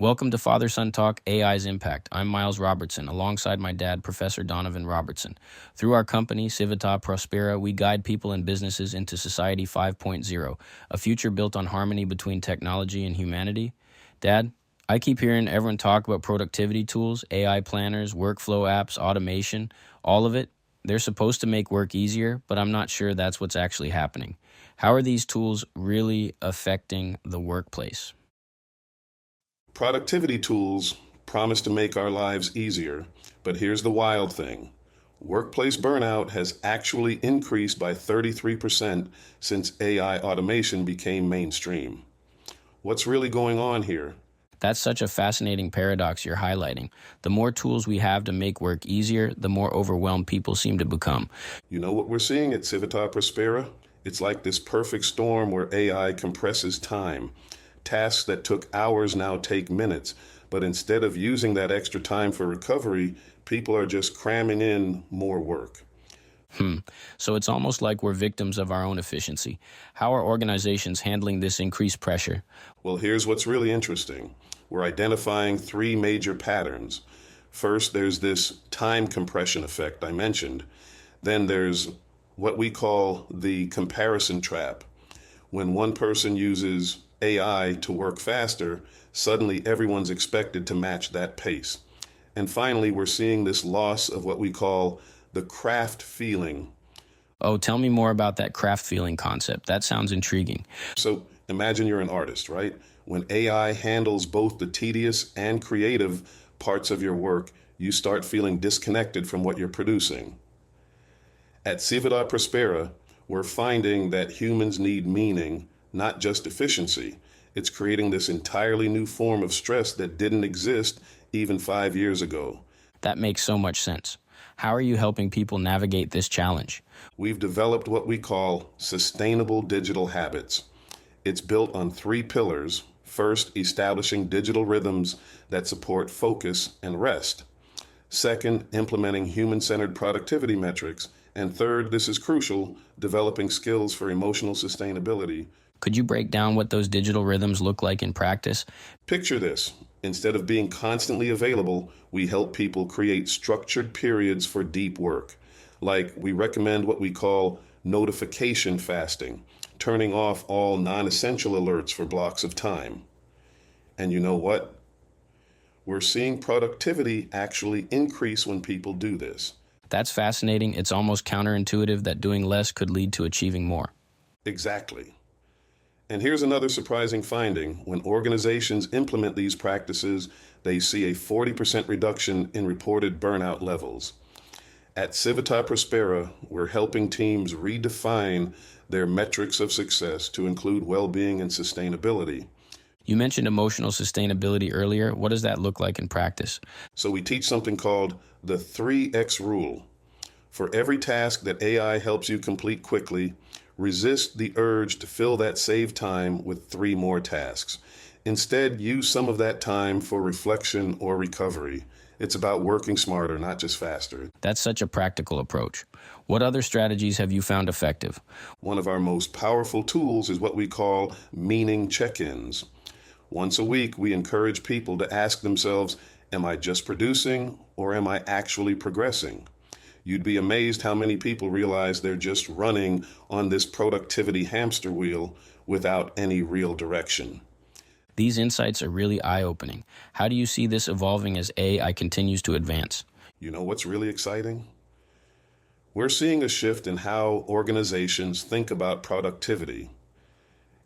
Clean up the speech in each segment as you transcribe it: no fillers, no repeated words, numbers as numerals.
Welcome to Father Son Talk AI's Impact. I'm Myles Robertson, alongside my dad, Professor Donovan Robertson. Through our company, Civita Prospera, we guide people and businesses into Society 5.0, a future built on harmony between technology and humanity. Dad, I keep hearing everyone talk about productivity tools, AI planners, workflow apps, automation, all of it. They're supposed to make work easier, but I'm not sure that's what's actually happening. How are these tools really affecting the workplace? Productivity tools promise to make our lives easier, but here's the wild thing. Workplace burnout has actually increased by 33% since AI automation became mainstream. What's really going on here? That's such a fascinating paradox you're highlighting. The more tools we have to make work easier, the more overwhelmed people seem to become. You know what we're seeing at Civita Prospera? It's like this perfect storm where AI compresses time. Tasks that took hours now take minutes, but instead of using that extra time for recovery, people are just cramming in more work. So it's almost like we're victims of our own efficiency. How are organizations handling this increased pressure? Well, here's what's really interesting. We're identifying three major patterns. First, there's this time compression effect I mentioned. Then there's what we call the comparison trap. When one person uses AI to work faster, suddenly everyone's expected to match that pace. And finally, we're seeing this loss of what we call the craft feeling. Oh, tell me more about that craft feeling concept. That sounds intriguing. So imagine you're an artist, right? When AI handles both the tedious and creative parts of your work, you start feeling disconnected from what you're producing. At Civita Prospera, we're finding that humans need meaning, not just efficiency. It's creating this entirely new form of stress that didn't exist even 5 years ago. That makes so much sense. How are you helping people navigate this challenge? We've developed what we call sustainable digital habits. It's built on three pillars. First, establishing digital rhythms that support focus and rest. Second, implementing human-centered productivity metrics. And third, this is crucial, developing skills for emotional sustainability. Could you break down what those digital rhythms look like in practice? Picture this. Instead of being constantly available, we help people create structured periods for deep work. Like we recommend what we call notification fasting, turning off all non-essential alerts for blocks of time. And you know what? We're seeing productivity actually increase when people do this. That's fascinating. It's almost counterintuitive that doing less could lead to achieving more. Exactly. And here's another surprising finding. When organizations implement these practices, they see a 40% reduction in reported burnout levels. At Civita Prospera, we're helping teams redefine their metrics of success to include well-being and sustainability. You mentioned emotional sustainability earlier. What does that look like in practice? So we teach something called the 3X rule. For every task that AI helps you complete quickly, resist the urge to fill that saved time with 3 more tasks. Instead, use some of that time for reflection or recovery. It's about working smarter, not just faster. That's such a practical approach. What other strategies have you found effective? One of our most powerful tools is what we call meaning check-ins. Once a week, we encourage people to ask themselves, am I just producing or am I actually progressing? You'd be amazed how many people realize they're just running on this productivity hamster wheel without any real direction. These insights are really eye-opening. How do you see this evolving as AI continues to advance? You know what's really exciting? We're seeing a shift in how organizations think about productivity.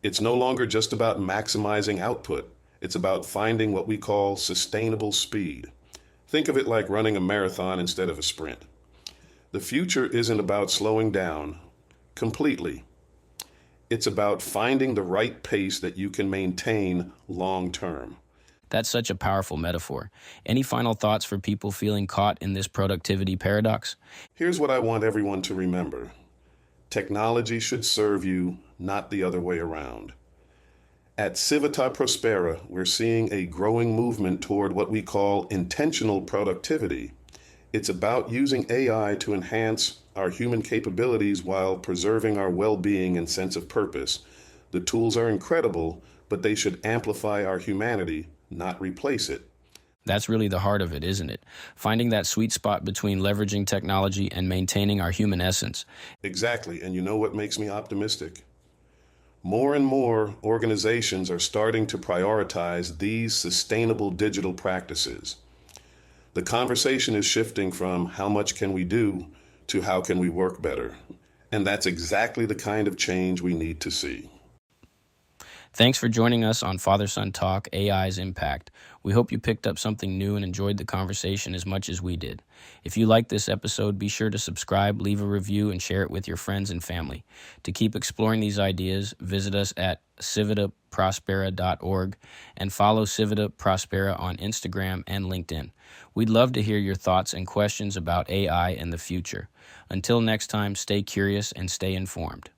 It's no longer just about maximizing output. It's about finding what we call sustainable speed. Think of it like running a marathon instead of a sprint. The future isn't about slowing down completely. It's about finding the right pace that you can maintain long term. That's such a powerful metaphor. Any final thoughts for people feeling caught in this productivity paradox? Here's what I want everyone to remember. Technology should serve you, not the other way around. At Civita Prospera, we're seeing a growing movement toward what we call intentional productivity. It's about using AI to enhance our human capabilities while preserving our well-being and sense of purpose. The tools are incredible, but they should amplify our humanity, not replace it. That's really the heart of it, isn't it? Finding that sweet spot between leveraging technology and maintaining our human essence. Exactly. And you know what makes me optimistic? More and more organizations are starting to prioritize these sustainable digital practices. The conversation is shifting from how much can we do to how can we work better. And that's exactly the kind of change we need to see. Thanks for joining us on Father Son Talk AI's Impact. We hope you picked up something new and enjoyed the conversation as much as we did. If you liked this episode, be sure to subscribe, leave a review, and share it with your friends and family. To keep exploring these ideas, visit us at civitaprospera.org and follow Civita Prospera on Instagram and LinkedIn. We'd love to hear your thoughts and questions about AI and the future. Until next time, stay curious and stay informed.